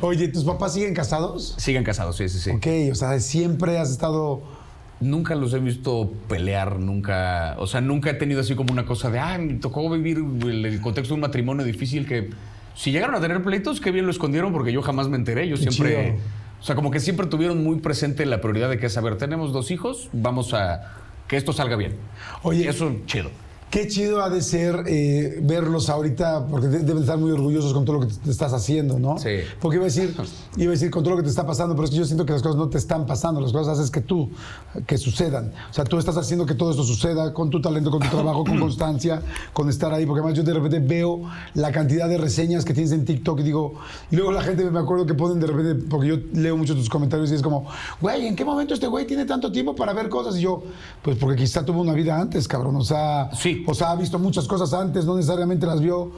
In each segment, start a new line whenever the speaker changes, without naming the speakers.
Oye, ¿tus papás siguen casados?
Siguen casados, sí, sí, sí.
Ok, o sea, siempre has estado...
Nunca los he visto pelear, nunca... O sea, nunca he tenido así como una cosa de... me tocó vivir el contexto de un matrimonio difícil que... Si llegaron a tener pleitos, qué bien lo escondieron porque yo jamás me enteré. Yo siempre...
Chido.
O sea, como que siempre tuvieron muy presente la prioridad de que es, a ver, tenemos 2 hijos, vamos a... Que esto salga bien.
Oye,
eso, chido.
Qué chido ha de ser verlos ahorita, porque deben estar muy orgullosos con todo lo que te estás haciendo, ¿no?
Sí.
Porque iba a decir con todo lo que te está pasando, pero es que yo siento que las cosas no te están pasando, las cosas haces que sucedan. O sea, tú estás haciendo que todo esto suceda con tu talento, con tu trabajo, con constancia, con estar ahí, porque además yo de repente veo la cantidad de reseñas que tienes en TikTok y digo, y luego la gente me acuerdo que ponen de repente, porque yo leo mucho tus comentarios y es como, güey, ¿en qué momento este güey tiene tanto tiempo para ver cosas? Y yo, pues porque quizá tuvo una vida antes, cabrón, o sea...
Sí.
O sea, ha visto muchas cosas antes, no necesariamente las vio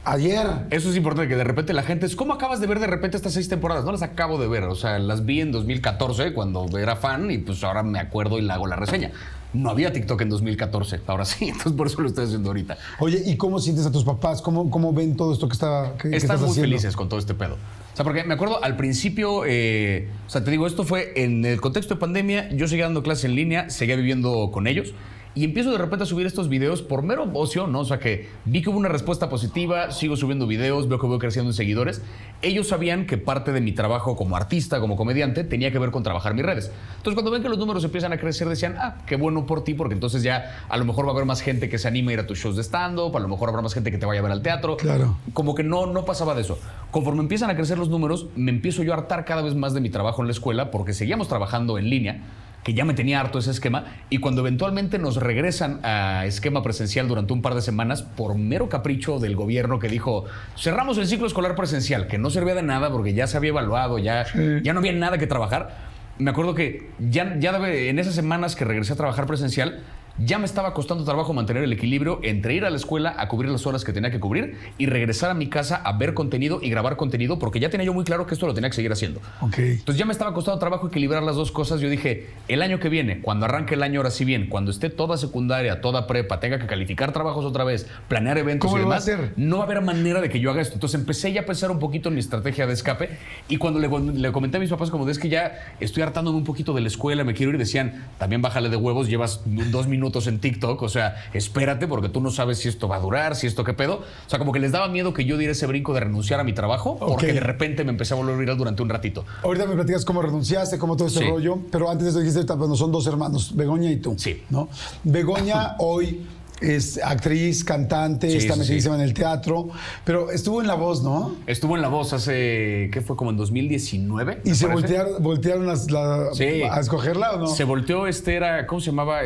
ayer.
Eso es importante, que de repente la gente es, ¿cómo acabas de ver de repente estas 6 temporadas? No las acabo de ver, o sea, las vi en 2014 cuando era fan y pues ahora me acuerdo y le hago la reseña. No había TikTok en 2014, ahora sí, entonces por eso lo estoy haciendo ahorita.
Oye, ¿y cómo sientes a tus papás? ¿Cómo ven todo esto que estás haciendo?
Están muy felices con todo este pedo. O sea, porque me acuerdo al principio, o sea, te digo, esto fue en el contexto de pandemia, yo seguía dando clases en línea, seguía viviendo con ellos. Y empiezo de repente a subir estos videos por mero ocio, ¿no? O sea, que vi que hubo una respuesta positiva, sigo subiendo videos, veo que voy creciendo en seguidores. Ellos sabían que parte de mi trabajo como artista, como comediante, tenía que ver con trabajar mis redes. Entonces, cuando ven que los números empiezan a crecer, decían, qué bueno por ti, porque entonces ya a lo mejor va a haber más gente que se anime a ir a tus shows de stand-up, a lo mejor habrá más gente que te vaya a ver al teatro.
Claro.
Como que no pasaba de eso. Conforme empiezan a crecer los números, me empiezo yo a hartar cada vez más de mi trabajo en la escuela, porque seguíamos trabajando en línea, que ya me tenía harto ese esquema, y cuando eventualmente nos regresan a esquema presencial durante un par de semanas, por mero capricho del gobierno que dijo, cerramos el ciclo escolar presencial, que no servía de nada porque ya se había evaluado, ya no había nada que trabajar. Me acuerdo que ya en esas semanas que regresé a trabajar presencial, ya me estaba costando trabajo mantener el equilibrio entre ir a la escuela a cubrir las horas que tenía que cubrir y regresar a mi casa a ver contenido y grabar contenido, porque ya tenía yo muy claro que esto lo tenía que seguir haciendo.
Okay.
Entonces ya me estaba costando trabajo equilibrar las dos cosas. Yo dije, el año que viene, cuando arranque el año ahora sí bien, cuando esté toda secundaria, toda prepa, tenga que calificar trabajos otra vez, planear eventos y demás, no va a haber manera de que yo haga esto. Entonces empecé ya a pensar un poquito en mi estrategia de escape, y cuando le comenté a mis papás como de, es que ya estoy hartándome un poquito de la escuela, me quiero ir, decían, también bájale de huevos, llevas 2 minutos en TikTok, o sea, espérate porque tú no sabes si esto va a durar, si esto qué pedo. O sea, como que les daba miedo que yo diera ese brinco de renunciar a mi trabajo, porque de repente me empecé a volver viral durante un ratito.
Ahorita me platicas cómo renunciaste, cómo todo este rollo, pero antes de eso dijiste, bueno, son 2 hermanos, Begoña y tú.
Sí.
¿No? Begoña hoy es actriz, cantante, está metidísima en el teatro, pero estuvo en La Voz, ¿no?
Estuvo en La Voz hace, ¿qué fue? Como en 2019.
¿Y se voltearon a escogerla o no?
Se volteó, era, ¿cómo se llamaba?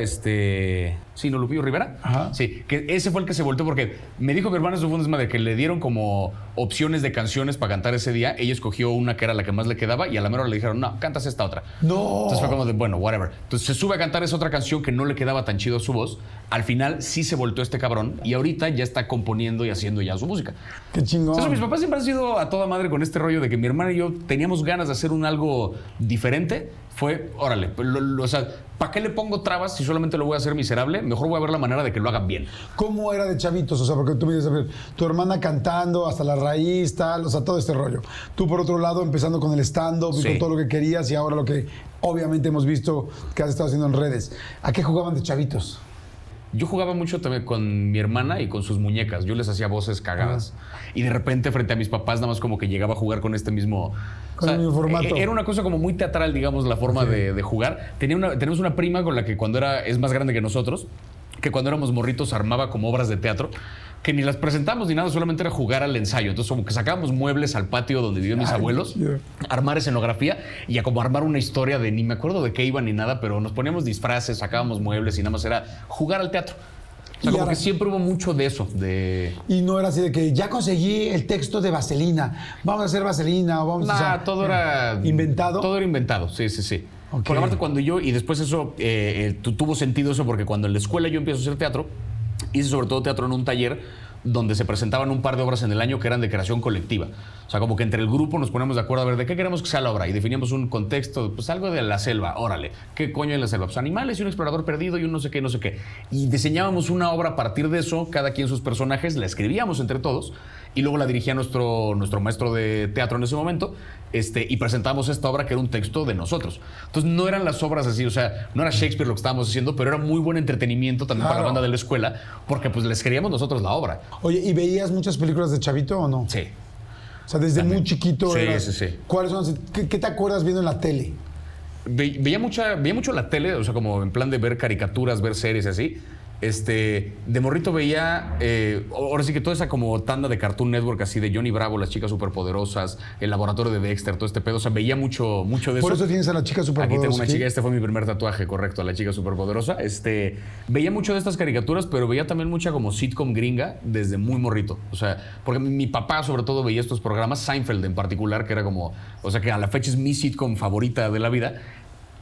Sí, ¿no? Lupillo Rivera.
Ajá.
Sí, que ese fue el que se volteó porque me dijo mi hermana, eso fue un desmadre, que le dieron como opciones de canciones para cantar ese día. Ella escogió una que era la que más le quedaba y a la mera hora le dijeron, no, cantas esta otra.
No.
Entonces fue como de, bueno, whatever. Entonces se sube a cantar esa otra canción que no le quedaba tan chido a su voz. Al final sí se volteó este cabrón y ahorita ya está componiendo y haciendo ya su música.
Qué chingón.
Entonces, mis papás siempre han sido a toda madre con este rollo de que mi hermana y yo teníamos ganas de hacer algo diferente. Fue, órale, o sea, ¿para qué le pongo trabas si solamente lo voy a hacer miserable? Mejor voy a ver la manera de que lo hagan bien.
¿Cómo era de chavitos? O sea, porque tú me dices, tu hermana cantando hasta la raíz, tal, o sea, todo este rollo. Tú, por otro lado, empezando con el stand-up y con todo lo que querías y ahora lo que obviamente hemos visto que has estado haciendo en redes. ¿A qué jugaban de chavitos?
Yo jugaba mucho también con mi hermana y con sus muñecas. Yo les hacía voces cagadas. Y de repente, frente a mis papás, nada más como que llegaba a jugar con este mismo...
Con el mismo formato.
Era una cosa como muy teatral, digamos, la forma de jugar. Tenemos una prima con la que cuando es más grande que nosotros, que cuando éramos morritos armaba como obras de teatro, que ni las presentamos ni nada, solamente era jugar al ensayo. Entonces, como que sacábamos muebles al patio donde vivían mis abuelos, armar escenografía y a como armar una historia de ni me acuerdo de qué iba ni nada, pero nos poníamos disfraces, sacábamos muebles y nada más era jugar al teatro. O sea, como que siempre hubo mucho de eso.
Y no era así de que ya conseguí el texto de Vaselina, vamos a hacer Vaselina o vamos a hacer...
todo era...
¿Inventado?
Todo era inventado, sí. Okay. Por aparte, cuando yo... Y después eso tuvo sentido eso porque cuando en la escuela yo empiezo a hacer teatro, hice sobre todo teatro en un taller donde se presentaban un par de obras en el año que eran de creación colectiva. O sea, como que entre el grupo nos ponemos de acuerdo a ver de qué queremos que sea la obra y definíamos un contexto, pues algo de la selva, órale, ¿qué coño hay en la selva? Pues animales y un explorador perdido y un no sé qué. Y diseñábamos una obra a partir de eso, cada quien sus personajes, la escribíamos entre todos y luego la dirigía nuestro maestro de teatro en ese momento, y presentábamos esta obra que era un texto de nosotros. Entonces no eran las obras así, o sea, no era Shakespeare lo que estábamos haciendo, pero era muy buen entretenimiento también para la banda de la escuela, porque pues les queríamos nosotros la obra.
Oye, ¿y veías muchas películas de chavito o no?
Sí.
O sea, desde muy chiquito
Sí,
eras...
sí.
¿Cuáles son? ¿Qué te acuerdas viendo en la tele?
Veía mucho la tele, o sea, como en plan de ver caricaturas, ver series y así. De morrito veía, ahora sí que toda esa como tanda de Cartoon Network así de Johnny Bravo, Las Chicas Superpoderosas, El Laboratorio de Dexter, todo este pedo. O sea, veía mucho de eso.
Por eso tienes a la chica superpoderosa.
Aquí tengo una chica, este fue mi primer tatuaje, correcto, a la chica superpoderosa. Veía mucho de estas caricaturas, pero veía también mucha como sitcom gringa desde muy morrito. O sea, porque mi papá sobre todo veía estos programas, Seinfeld en particular, que era como, o sea, que a la fecha es mi sitcom favorita de la vida.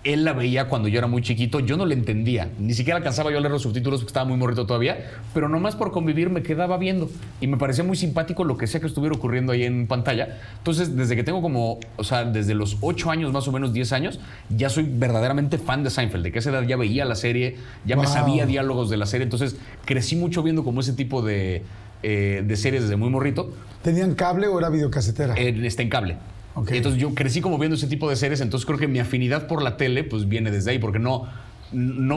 Él la veía cuando yo era muy chiquito, yo no le entendía, ni siquiera alcanzaba yo a leer los subtítulos porque estaba muy morrito todavía, pero nomás por convivir me quedaba viendo y me parecía muy simpático lo que sea que estuviera ocurriendo ahí en pantalla. Entonces, desde que tengo como, o sea, desde los 8 años, más o menos 10 años, ya soy verdaderamente fan de Seinfeld, de que a esa edad ya veía la serie, ya me sabía diálogos de la serie, entonces crecí mucho viendo como ese tipo de series desde muy morrito.
¿Tenían cable o era videocasetera?
En cable.
Okay.
Entonces yo crecí como viendo ese tipo de series, entonces creo que mi afinidad por la tele pues viene desde ahí, porque no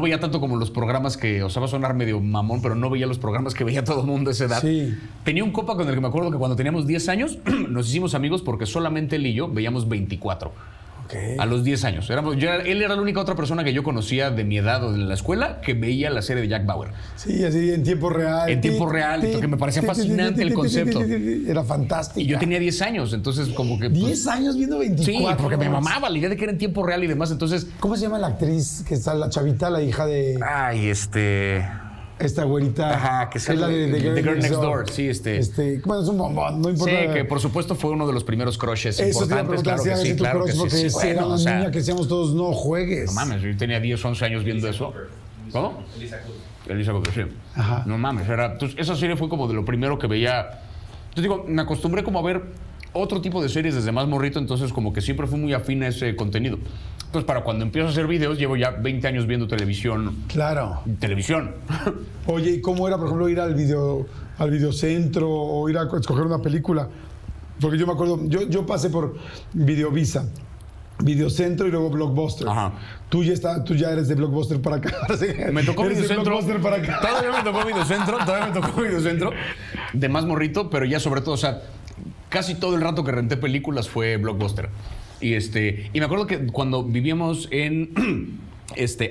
veía tanto como los programas que, o sea, va a sonar medio mamón, pero no veía los programas que veía todo el mundo a esa edad.
Sí.
Tenía un compa con el que me acuerdo que cuando teníamos 10 años nos hicimos amigos porque solamente él y yo veíamos 24.
Okay.
A los 10 años. Él era la única otra persona que yo conocía de mi edad o de la escuela que veía la serie de Jack Bauer.
Sí, así en tiempo real.
En tiempo real, que me parecía fascinante el concepto.
Era fantástico.
Y yo tenía 10 años, entonces como que...
10 años viendo 24.
Sí, porque me mamaba la idea de que era en tiempo real y demás, entonces...
¿Cómo se llama la actriz que está, la chavita, la hija de...
Ay,
Esta güerita.
Ajá, que
es la de The Girl Next Door.
Sí,
bueno, es un bombón, no importa.
Sí, que por supuesto fue uno de los primeros crushes
importantes.
Claro que sí, claro que sí.
Porque
Sí,
era
bueno,
una niña que decíamos todos, no juegues.
No mames, yo tenía 10, 11 años viendo eso. ¿Cómo? Elisa Cooper, sí.
Ajá.
No mames, entonces esa serie fue como de lo primero que veía. Yo digo, me acostumbré como a ver otro tipo de series desde más morrito, entonces como que siempre fui muy afín a ese contenido. Entonces, para cuando empiezo a hacer videos, llevo ya 20 años viendo televisión.
Claro.
Televisión.
Oye, ¿y cómo era, por ejemplo, ir al videocentro o ir a escoger una película? Porque yo me acuerdo, yo pasé por Videovisa, Videocentro y luego Blockbuster.
Ajá.
Tú ya eres de Blockbuster para acá.
Me tocó Videocentro.
Blockbuster para acá.
Todavía me tocó Videocentro de más morrito, pero ya sobre todo, o sea, casi todo el rato que renté películas fue Blockbuster. Y me acuerdo que cuando vivíamos en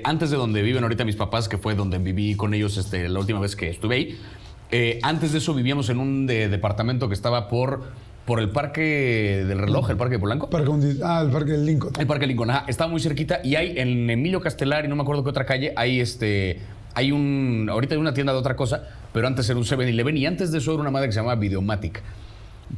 antes de donde viven ahorita mis papás, que fue donde viví con ellos la última vez que estuve ahí, antes de eso vivíamos en un departamento que estaba por el Parque del Reloj, el Parque de Polanco.
El Parque del Lincoln.
El Parque Lincoln, ajá. Estaba muy cerquita y hay en Emilio Castelar y no me acuerdo qué otra calle, ahorita hay una tienda de otra cosa, pero antes era un 7-Eleven y antes de eso era una madre que se llamaba Videomatic,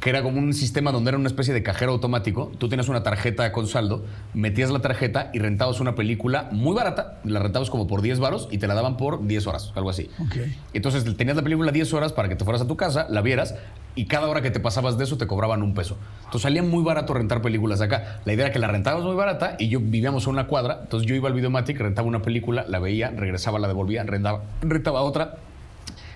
que era como un sistema donde era una especie de cajero automático. Tú tenías una tarjeta con saldo, metías la tarjeta y rentabas una película muy barata, la rentabas como por 10 varos y te la daban por 10 horas, algo así.
Okay.
Entonces tenías la película 10 horas para que te fueras a tu casa, la vieras y cada hora que te pasabas de eso te cobraban $1. Entonces salía muy barato rentar películas acá. La idea era que la rentabas muy barata y vivíamos a una cuadra, entonces yo iba al Videomatic, rentaba una película, la veía, regresaba, la devolvía, rentaba otra.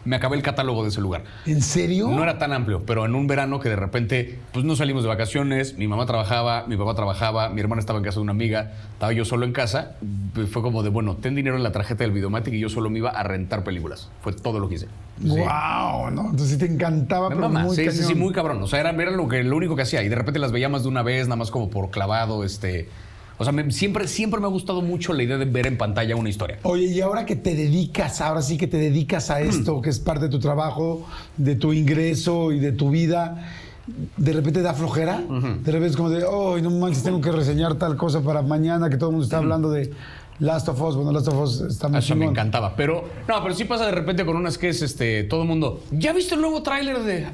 Me acabé el catálogo de ese lugar.
¿En serio?
No era tan amplio, pero en un verano que de repente pues no salimos de vacaciones, mi mamá trabajaba, mi papá trabajaba, mi hermana estaba en casa de una amiga, estaba yo solo en casa, pues fue como de, bueno, ten dinero en la tarjeta del Videomatic y yo solo me iba a rentar películas. Fue todo lo que hice.
¡Wow! ¿No? Entonces sí te encantaba, pero muy cañón.
Sí, muy cabrón. O sea, era lo único que hacía y de repente las veía más de una vez, nada más como por clavado, O sea, siempre me ha gustado mucho la idea de ver en pantalla una historia.
Oye, y ahora que te dedicas, a esto, que es parte de tu trabajo, de tu ingreso y de tu vida, ¿de repente da flojera? De repente es como de, no manches, tengo que reseñar tal cosa para mañana, que todo el mundo está hablando de Last of Us. Bueno, Last of Us está muy
Eso
chingón.
me encantaba. Pero sí pasa de repente con unas que es todo el mundo, ¿ya viste el nuevo tráiler de...?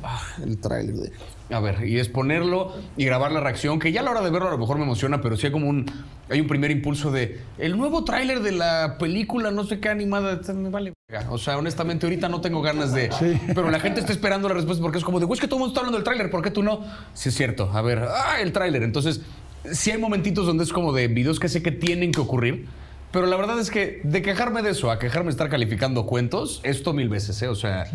El tráiler de... A ver, y es ponerlo y grabar la reacción, que ya a la hora de verlo a lo mejor me emociona, pero sí hay un primer impulso de el nuevo tráiler de la película, no sé qué animada, me vale verga. O sea, honestamente ahorita no tengo ganas de... Sí. Pero la gente está esperando la respuesta porque es como de, güey, es que todo el mundo está hablando del tráiler, ¿por qué tú no? Sí, es cierto. A ver, el tráiler. Entonces, sí hay momentitos donde es como de videos que sé que tienen que ocurrir, Pero la verdad es que de quejarme de eso a quejarme de estar calificando cuentos, esto 1000 veces, ¿eh? O sea,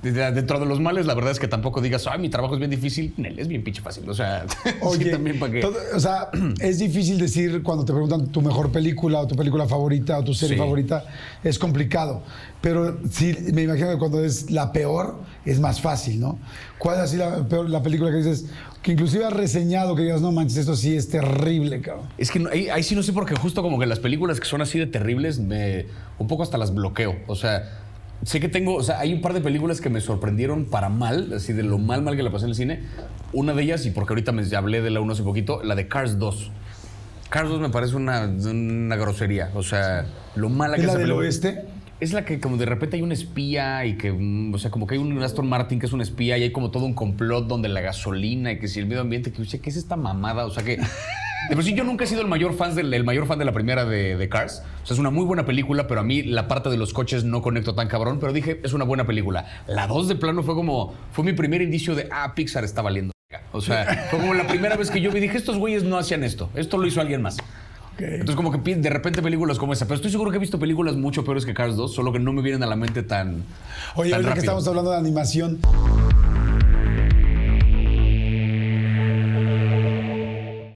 dentro de los males, la verdad es que tampoco digas, ay, mi trabajo es bien difícil. Nel, es bien pinche fácil. O sea,
oye,
sí, también para qué.
O sea, es difícil decir cuando te preguntan tu mejor película o tu película favorita o tu serie favorita, es complicado. Pero sí, me imagino que cuando es la peor, es más fácil, ¿no? ¿Cuál es así la película que dices, que inclusive has reseñado, que digas, no manches, esto sí es terrible, cabrón?
Es que ahí sí no sé, porque justo como que las películas que son así de terribles, un poco hasta las bloqueo. O sea, sé que hay un par de películas que me sorprendieron para mal, así de lo mal que la pasé en el cine. Una de ellas, y porque ahorita ya hablé de la 1 hace poquito, la de Cars 2. Cars 2 me parece una grosería. O sea, lo mala que
¿Es
es
la del
película.
oeste?
Es la que como de repente hay un espía y que, o sea, como que hay un Aston Martin que es un espía y hay como todo un complot donde la gasolina y que si el medio ambiente, que, ¿qué es esta mamada? O sea que, de por sí yo nunca he sido el mayor fan de la primera de Cars. O sea, es una muy buena película, pero a mí la parte de los coches no conecto tan cabrón, pero dije, es una buena película. La 2 de plano fue mi primer indicio de, Pixar está valiendo. O sea, fue como la primera vez que yo vi, dije, estos güeyes no hacían esto lo hizo alguien más. Entonces como que de repente películas como esa, pero estoy seguro que he visto películas mucho peores que Cars 2, solo que no me vienen a la mente tan
Oye, ahorita
rápido.
que estamos hablando de animación,